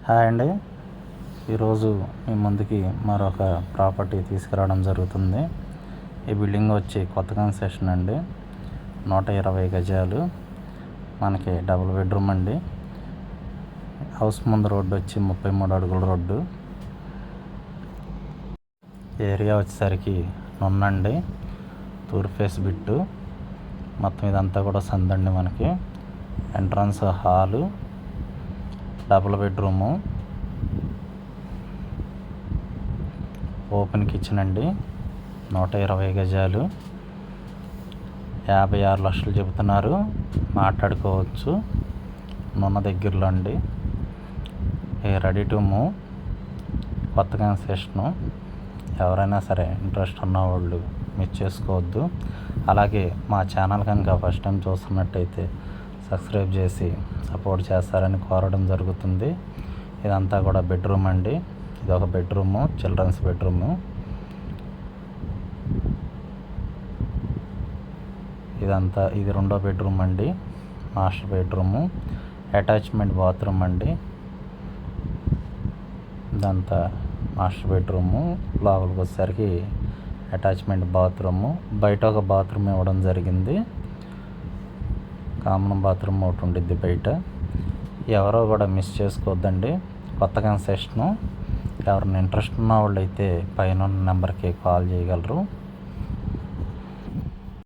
Hi అండి. ఈరోజు మీ ముందుకి మరొక ప్రాపర్టీ తీసుకురావడం జరుగుతుంది. ఈ బిల్డింగ్ వచ్చి కొత్త కన్స్ట్రక్షన్ అండి. 120 గజాలు, మనకి డబుల్ బెడ్రూమ్ అండి. హౌస్ ముందు రోడ్డు వచ్చి 33 అడుగుల రోడ్డు. ఏరియా వచ్చేసరికి నున్నండి, తూర్పు ఫేస్ బిట్టు. మొత్తం ఇదంతా కూడా సందండి. మనకి entrance hall, double bedroom, open kitchen అండి. 120 గజాలు, 56 లక్షలు చెబుతున్నారు. మాట్లాడుకోవచ్చు. నున్న దగ్గరలో అండి. రెడీ టు మూవ్, కొత్త కన్స్ట్రక్షను. ఎవరైనా సరే ఇంట్రెస్ట్ ఉన్నవాళ్ళు మిస్ చేసుకోవద్దు. అలాగే మా ఛానల్ కనుక ఫస్ట్ టైం చూస్తున్నట్టయితే సబ్స్క్రైబ్ చేసి సపోర్ట్ చేస్తారని కోరడం జరుగుతుంది. ఇదంతా కూడా బెడ్రూమ్ అండి. ఇది ఒక బెడ్రూము, చిల్డ్రన్స్ బెడ్రూము. ఇది రెండో బెడ్రూమ్ అండి, మాస్టర్ బెడ్రూము. అటాచ్మెంట్ బాత్రూమ్ అండి. ఇదంతా మాస్టర్ బెడ్రూము. లోపలికి వచ్చేసరికి అటాచ్మెంట్ బాత్రూము. బయట ఒక బాత్రూమ్ ఇవ్వడం జరిగింది. కామన్ బాత్రూమ్ ఒకటి ఉండిద్ది బయట. ఎవరో కూడా మిస్ చేసుకోవద్దండి. కొత్త కన్స్ట్రక్షను. ఎవరైనా ఇంట్రెస్ట్ ఉన్న వాళ్ళు అయితే పైన నెంబర్కి కాల్ చేయగలరు.